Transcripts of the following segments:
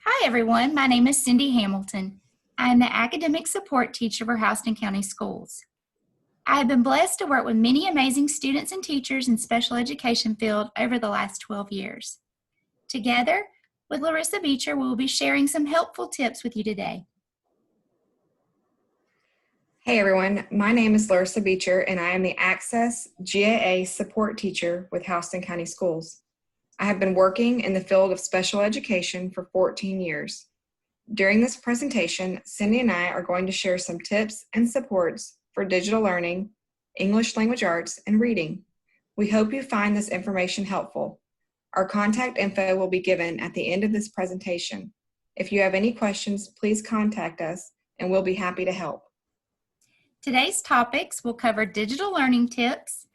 Hi everyone, my name is Cindy Hamilton. I am the academic support teacher for Houston County Schools. I have been blessed to work with many amazing students and teachers in special education field over the last 12 years. Together with Larissa Beecher, we will be sharing some helpful tips with you today. Hey everyone, my name is Larissa Beecher and I am the Access GAA support teacher with Houston County Schools. I have been working in the field of special education for 14 years. During this presentation, Cindy and I are going to share some tips and supports for digital learning, English language arts, and reading. We hope you find this information helpful. Our contact info will be given at the end of this presentation. If you have any questions, please contact us and we'll be happy to help. Today's topics will cover digital learning tips,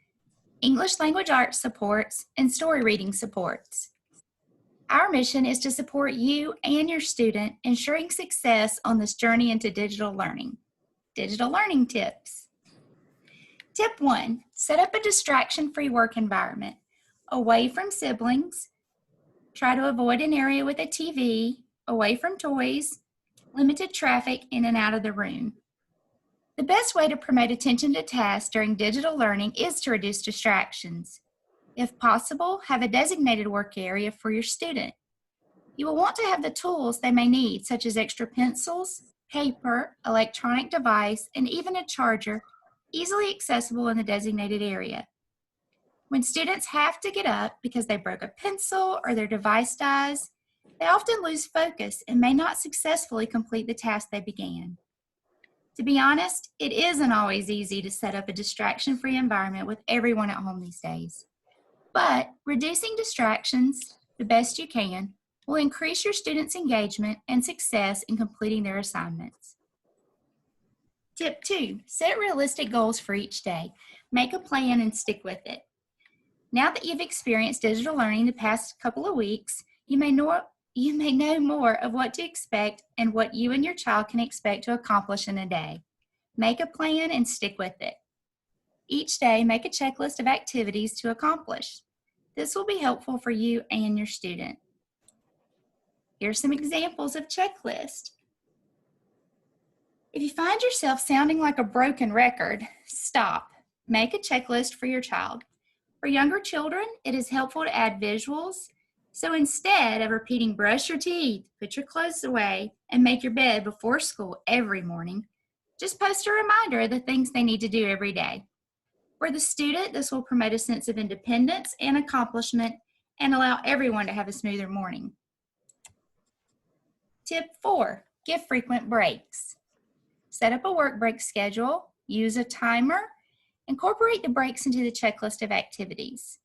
English language arts supports, and story reading supports. Our mission is to support you and your student, ensuring success on this journey into digital learning. Digital learning tips. Tip 1, set up a distraction-free work environment. Away from siblings, try to avoid an area with a TV, away from toys, limited traffic in and out of the room. The best way to promote attention to tasks during digital learning is to reduce distractions. If possible, have a designated work area for your student. You will want to have the tools they may need, such as extra pencils, paper, electronic device, and even a charger, easily accessible in the designated area. When students have to get up because they broke a pencil or their device dies, they often lose focus and may not successfully complete the task they began. To be honest, it isn't always easy to set up a distraction-free environment with everyone at home these days. But reducing distractions the best you can will increase your students' engagement and success in completing their assignments. Tip 2, set realistic goals for each day. Make a plan and stick with it. Now that you've experienced digital learning the past couple of weeks, you may know more of what to expect and what you and your child can expect to accomplish in a day. Make a plan and stick with it. Each day, make a checklist of activities to accomplish. This will be helpful for you and your student. Here's some examples of checklists. If you find yourself sounding like a broken record, stop. Make a checklist for your child. For younger children, it is helpful to add visuals. So instead of repeating brush your teeth, put your clothes away, and make your bed before school every morning, just post a reminder of the things they need to do every day. For the student, this will promote a sense of independence and accomplishment and allow everyone to have a smoother morning. Tip 4, give frequent breaks. Set up a work break schedule, use a timer, incorporate the breaks into the checklist of activities.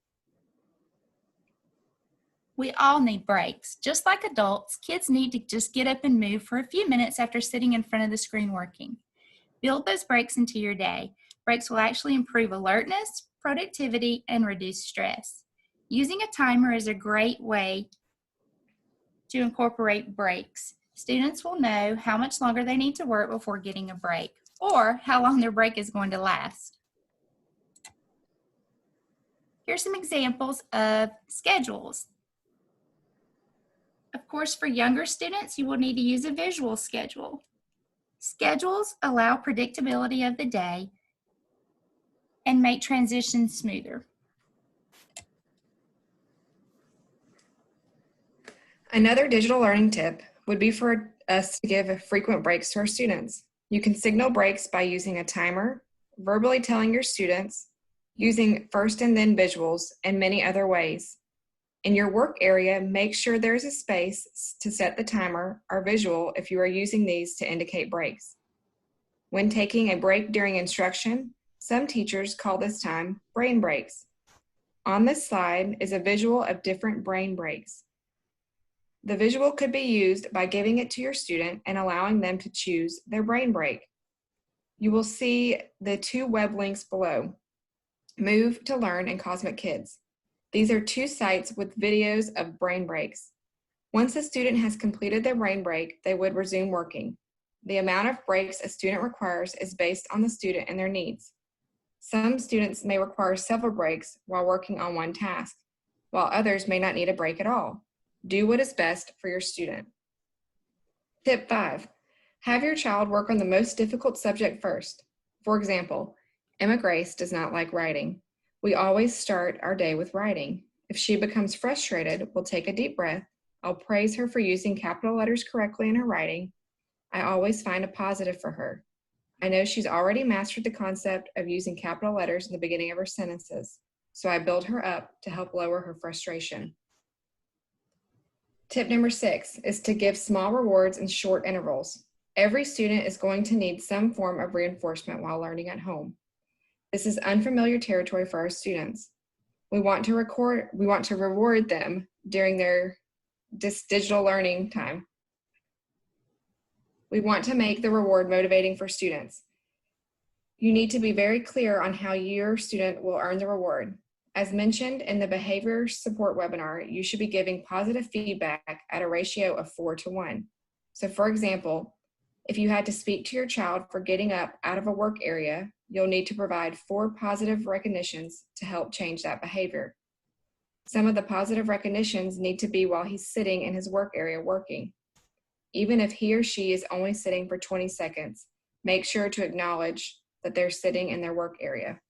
We all need breaks. Just like adults, kids need to just get up and move for a few minutes after sitting in front of the screen working. Build those breaks into your day. Breaks will actually improve alertness, productivity, and reduce stress. Using a timer is a great way to incorporate breaks. Students will know how much longer they need to work before getting a break, or how long their break is going to last. Here's some examples of schedules. Of course, for younger students, you will need to use a visual schedule. Schedules allow predictability of the day and make transitions smoother. Another digital learning tip would be for us to give frequent breaks to our students. You can signal breaks by using a timer, verbally telling your students, using first and then visuals, and many other ways. In your work area, make sure there's a space to set the timer or visual if you are using these to indicate breaks. When taking a break during instruction, some teachers call this time brain breaks. On this slide is a visual of different brain breaks. The visual could be used by giving it to your student and allowing them to choose their brain break. You will see the 2 web links below, Move to Learn and Cosmic Kids. These are 2 sites with videos of brain breaks. Once a student has completed their brain break, they would resume working. The amount of breaks a student requires is based on the student and their needs. Some students may require several breaks while working on one task, while others may not need a break at all. Do what is best for your student. Tip 5, have your child work on the most difficult subject first. For example, Emma Grace does not like writing. We always start our day with writing. If she becomes frustrated, we'll take a deep breath. I'll praise her for using capital letters correctly in her writing. I always find a positive for her. I know she's already mastered the concept of using capital letters in the beginning of her sentences, so I build her up to help lower her frustration. Tip number 6 is to give small rewards in short intervals. Every student is going to need some form of reinforcement while learning at home. This is unfamiliar territory for our students. We want to reward them during their digital learning time. We want to make the reward motivating for students. You need to be very clear on how your student will earn the reward. As mentioned in the behavior support webinar, you should be giving positive feedback at a ratio of 4:1. So for example, if you had to speak to your child for getting up out of a work area, you'll need to provide 4 positive recognitions to help change that behavior. Some of the positive recognitions need to be while he's sitting in his work area working. Even if he or she is only sitting for 20 seconds, make sure to acknowledge that they're sitting in their work area.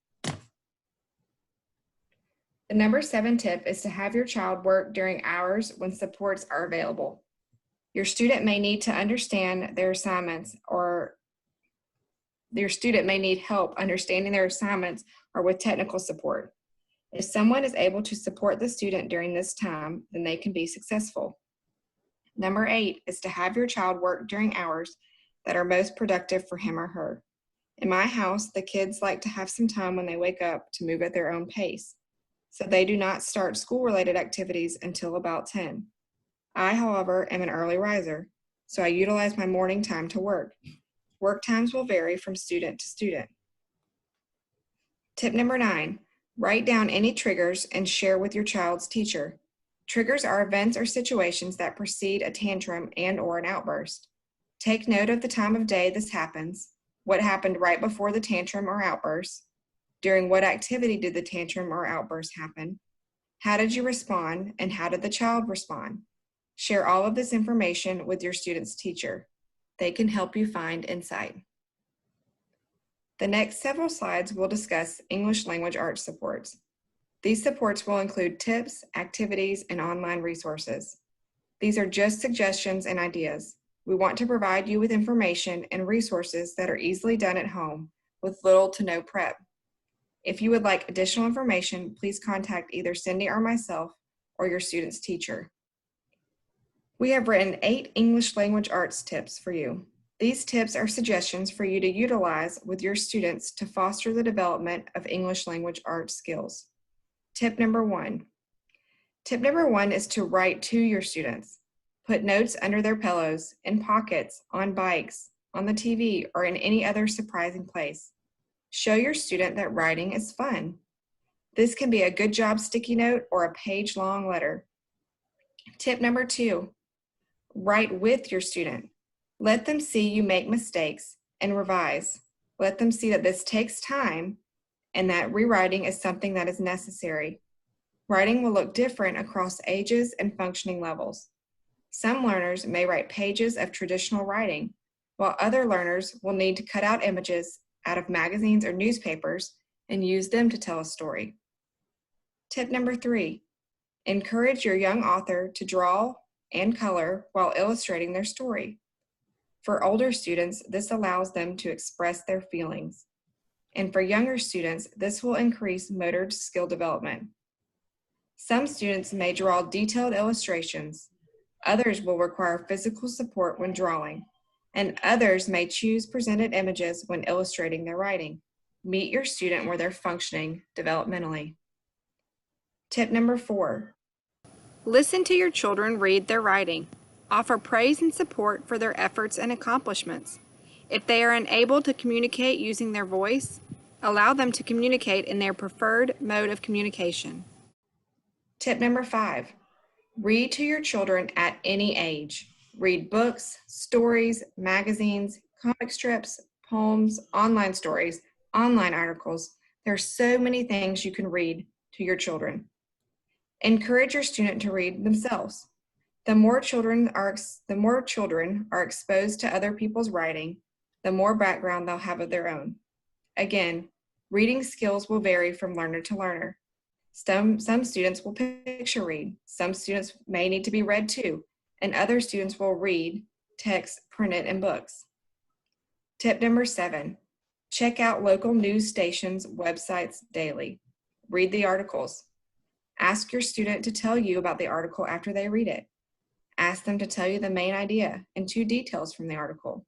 The number 7 tip is to have your child work during hours when supports are available. Your student may need to understand their assignments, or your student may need help understanding their assignments or with technical support. If someone is able to support the student during this time, then they can be successful. Number 8 is to have your child work during hours that are most productive for him or her. In my house, the kids like to have some time when they wake up to move at their own pace, so they do not start school-related activities until about 10. I, however, am an early riser, so I utilize my morning time to work. Work times will vary from student to student. Tip number 9, write down any triggers and share with your child's teacher. Triggers are events or situations that precede a tantrum and/or an outburst. Take note of the time of day this happens, what happened right before the tantrum or outburst, during what activity did the tantrum or outburst happen, how did you respond, and how did the child respond? Share all of this information with your student's teacher. They can help you find insight. The next several slides will discuss English language arts supports. These supports will include tips, activities, and online resources. These are just suggestions and ideas. We want to provide you with information and resources that are easily done at home with little to no prep. If you would like additional information, please contact either Cindy or myself or your student's teacher. We have written 8 English language arts tips for you. These tips are suggestions for you to utilize with your students to foster the development of English language arts skills. Tip number 1. Tip number 1 is to write to your students. Put notes under their pillows, in pockets, on bikes, on the TV, or in any other surprising place. Show your student that writing is fun. This can be a good job sticky note or a page-long letter. Tip number 2, write with your student. Let them see you make mistakes and revise. Let them see that this takes time and that rewriting is something that is necessary. Writing will look different across ages and functioning levels. Some learners may write pages of traditional writing, while other learners will need to cut out images out of magazines or newspapers and use them to tell a story. Tip number 3, encourage your young author to draw and color while illustrating their story. For older students, this allows them to express their feelings. And for younger students, this will increase motor skill development. Some students may draw detailed illustrations. Others will require physical support when drawing, and others may choose presented images when illustrating their writing. Meet your student where they're functioning developmentally. Tip number 4, listen to your children read their writing. Offer praise and support for their efforts and accomplishments. If they are unable to communicate using their voice, allow them to communicate in their preferred mode of communication. Tip number 5, read to your children at any age. Read books, stories, magazines, comic strips, poems, online stories, online articles. There are so many things you can read to your children. Encourage your student to read themselves. The more children are exposed to other people's writing, the more background they'll have of their own. Again, reading skills will vary from learner to learner. Some students will picture read, some students may need to be read to, and other students will read text printed in books. Tip number 7, check out local news stations' websites daily. Read the articles. Ask your student to tell you about the article after they read it. Ask them to tell you the main idea and 2 details from the article.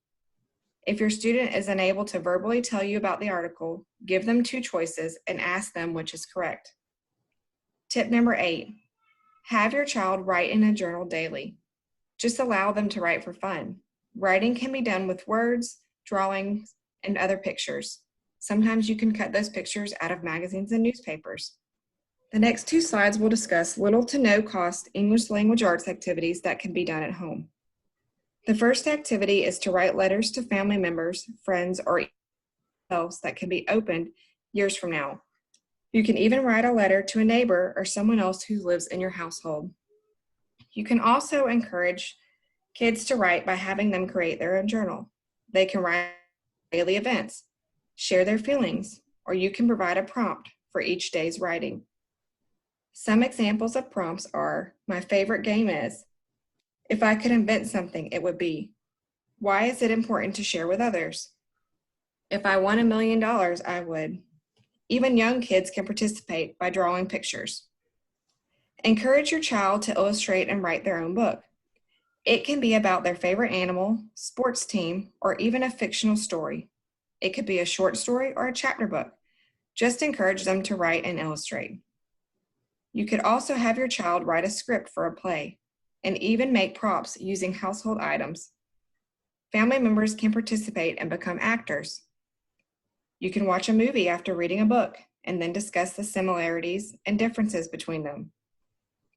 If your student is unable to verbally tell you about the article, give them 2 choices and ask them which is correct. Tip number 8, have your child write in a journal daily. Just allow them to write for fun. Writing can be done with words, drawings, and other pictures. Sometimes you can cut those pictures out of magazines and newspapers. The next 2 slides will discuss little to no cost English language arts activities that can be done at home. The first activity is to write letters to family members, friends, or else that can be opened years from now. You can even write a letter to a neighbor or someone else who lives in your household. You can also encourage kids to write by having them create their own journal. They can write daily events, share their feelings, or you can provide a prompt for each day's writing. Some examples of prompts are, my favorite game is, if I could invent something, it would be, why is it important to share with others? If I won $1 million, I would. Even young kids can participate by drawing pictures. Encourage your child to illustrate and write their own book. It can be about their favorite animal, sports team, or even a fictional story. It could be a short story or a chapter book. Just encourage them to write and illustrate. You could also have your child write a script for a play and even make props using household items. Family members can participate and become actors. You can watch a movie after reading a book and then discuss the similarities and differences between them.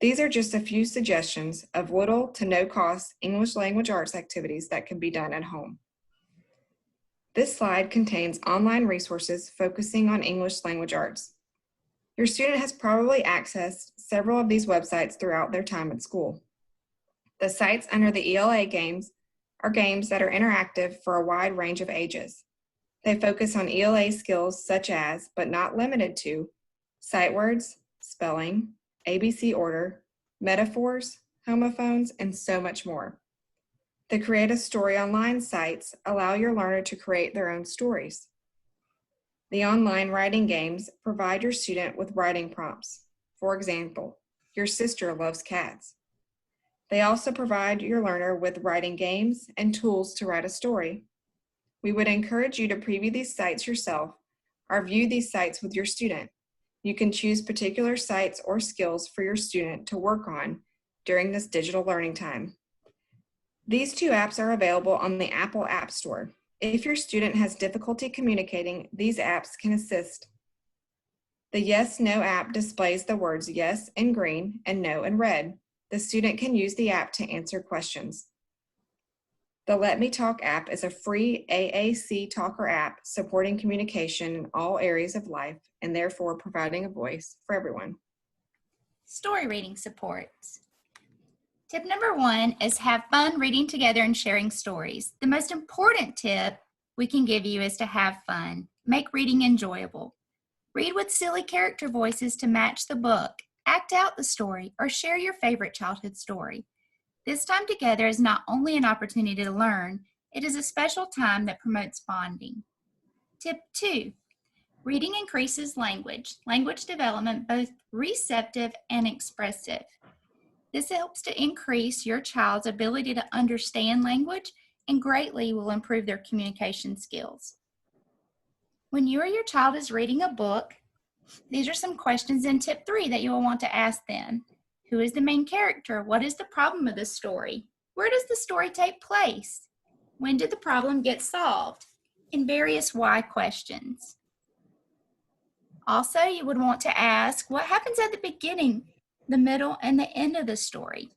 These are just a few suggestions of little to no cost English language arts activities that can be done at home. This slide contains online resources focusing on English language arts. Your student has probably accessed several of these websites throughout their time at school. The sites under the ELA games are games that are interactive for a wide range of ages. They focus on ELA skills such as, but not limited to, sight words, spelling, ABC order, metaphors, homophones, and so much more. The Create a Story Online sites allow your learner to create their own stories. The online writing games provide your student with writing prompts. For example, your sister loves cats. They also provide your learner with writing games and tools to write a story. We would encourage you to preview these sites yourself or view these sites with your student. You can choose particular sites or skills for your student to work on during this digital learning time. These 2 apps are available on the Apple App Store. If your student has difficulty communicating, these apps can assist. The Yes, No app displays the words yes in green and no in red. The student can use the app to answer questions. The Let Me Talk app is a free AAC Talker app supporting communication in all areas of life and therefore providing a voice for everyone. Story reading supports. Tip number 1 is have fun reading together and sharing stories. The most important tip we can give you is to have fun. Make reading enjoyable. Read with silly character voices to match the book. Act out the story or share your favorite childhood story. This time together is not only an opportunity to learn, it is a special time that promotes bonding. Tip 2, reading increases language development, both receptive and expressive. This helps to increase your child's ability to understand language and greatly will improve their communication skills. When you or your child is reading a book, these are some questions in tip 3 that you will want to ask them. Who is the main character? What is the problem of the story? Where does the story take place? When did the problem get solved? And various why questions. Also, you would want to ask, what happens at the beginning, the middle, and the end of the story?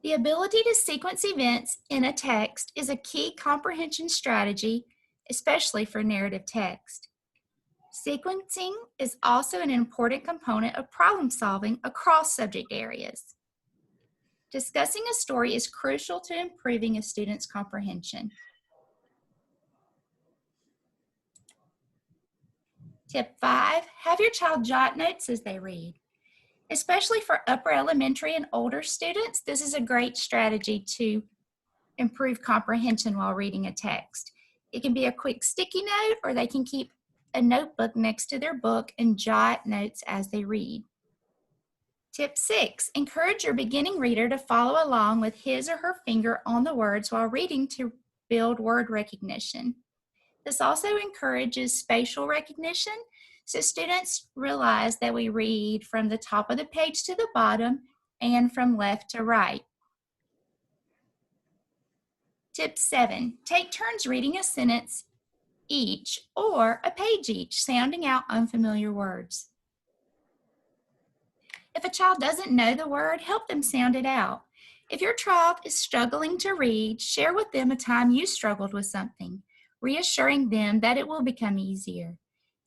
The ability to sequence events in a text is a key comprehension strategy, especially for narrative text. Sequencing is also an important component of problem solving across subject areas. Discussing a story is crucial to improving a student's comprehension. Tip 5, have your child jot notes as they read. Especially for upper elementary and older students, this is a great strategy to improve comprehension while reading a text. It can be a quick sticky note, or they can keep a notebook next to their book and jot notes as they read. Tip 6, encourage your beginning reader to follow along with his or her finger on the words while reading to build word recognition. This also encourages spatial recognition, so students realize that we read from the top of the page to the bottom and from left to right. Tip 7, take turns reading a sentence each or a page each, sounding out unfamiliar words. If a child doesn't know the word, help them sound it out. If your child is struggling to read, share with them a time you struggled with something, reassuring them that it will become easier.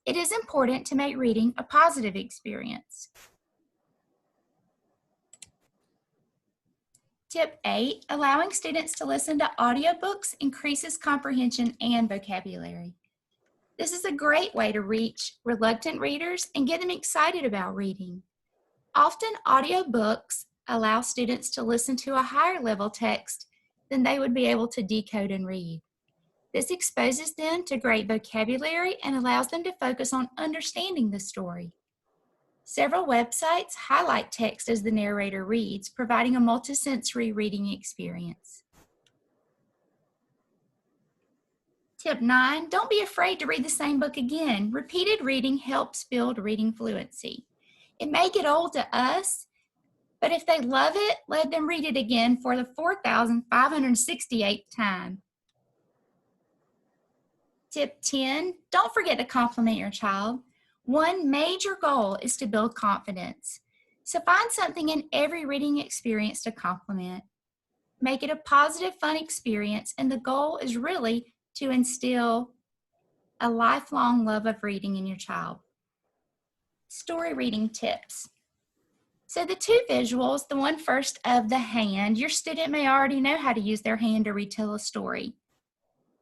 It is important to make reading a positive experience. Tip 8, allowing students to listen to audiobooks increases comprehension and vocabulary. This is a great way to reach reluctant readers and get them excited about reading. Often, audiobooks allow students to listen to a higher level text than they would be able to decode and read. This exposes them to great vocabulary and allows them to focus on understanding the story. Several websites highlight text as the narrator reads, providing a multisensory reading experience. Tip 9, don't be afraid to read the same book again. Repeated reading helps build reading fluency. It may get old to us, but if they love it, let them read it again for the 4,568th time. Tip 10, don't forget to compliment your child. One major goal is to build confidence. So find something in every reading experience to compliment. Make it a positive, fun experience, and the goal is really to instill a lifelong love of reading in your child. Story reading tips. So the two visuals, the one first of the hand, your student may already know how to use their hand to retell a story.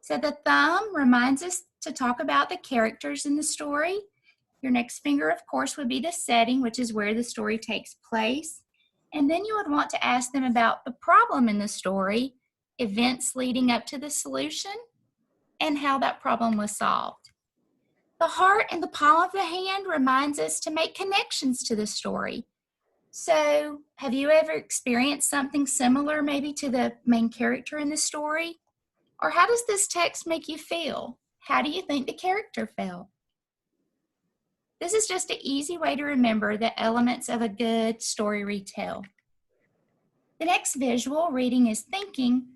So the thumb reminds us to talk about the characters in the story. Your next finger, of course, would be the setting, which is where the story takes place. And then you would want to ask them about the problem in the story, events leading up to the solution, and how that problem was solved. The heart and the palm of the hand reminds us to make connections to the story. So have you ever experienced something similar maybe to the main character in the story? Or how does this text make you feel? How do you think the character felt? This is just an easy way to remember the elements of a good story retell. The next visual reading is thinking.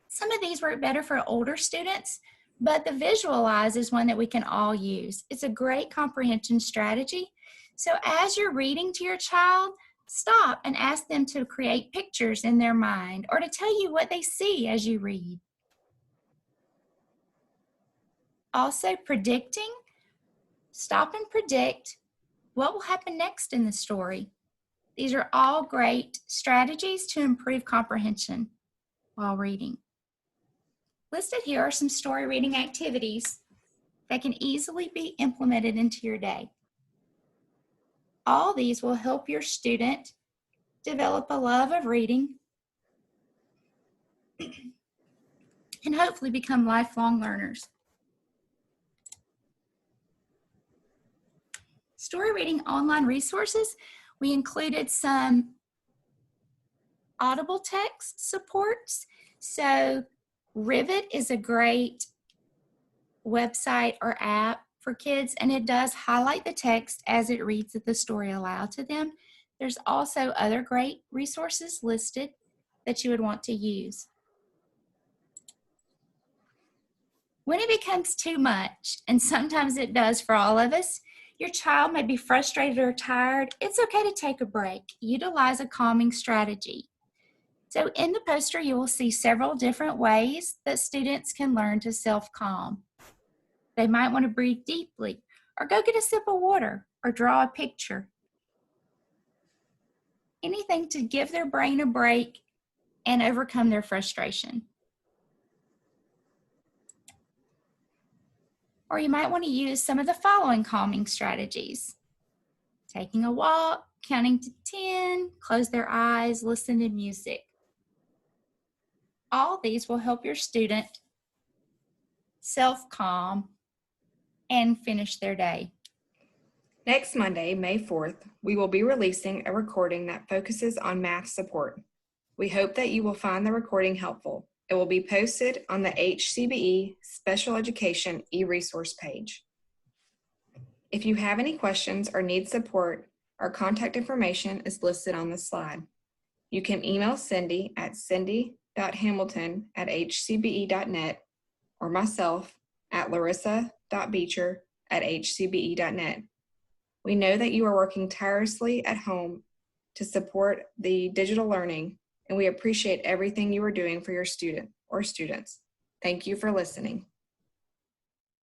Some of these work better for older students, but the visualize is one that we can all use. It's a great comprehension strategy. So as you're reading to your child, stop and ask them to create pictures in their mind or to tell you what they see as you read. Also, predicting. Stop and predict what will happen next in the story. These are all great strategies to improve comprehension while reading. Listed here are some story reading activities that can easily be implemented into your day. All these will help your student develop a love of reading and hopefully become lifelong learners. Story reading online resources, we included some audible text supports. So Rivet is a great website or app for kids, and it does highlight the text as it reads the story aloud to them. There's also other great resources listed that you would want to use. When it becomes too much, and sometimes it does for all of us, your child may be frustrated or tired, it's okay to take a break. Utilize a calming strategy. So in the poster, you will see several different ways that students can learn to self-calm. They might want to breathe deeply, or go get a sip of water, or draw a picture. anything to give their brain a break and overcome their frustration. Or you might want to use some of the following calming strategies. Taking a walk, counting to 10, close their eyes, listen to music. All these will help your student self-calm and finish their day. Next Monday, May 4th, we will be releasing a recording that focuses on math support. We hope that you will find the recording helpful. It will be posted on the HCBE Special Education e-resource page. If you have any questions or need support, our contact information is listed on the slide. You can email Cindy at cindy.hamilton@hcbe.net or myself at larissa.beecher@hcbe.net. We know that you are working tirelessly at home to support the digital learning, and we appreciate everything you are doing for your student or students. Thank you for listening.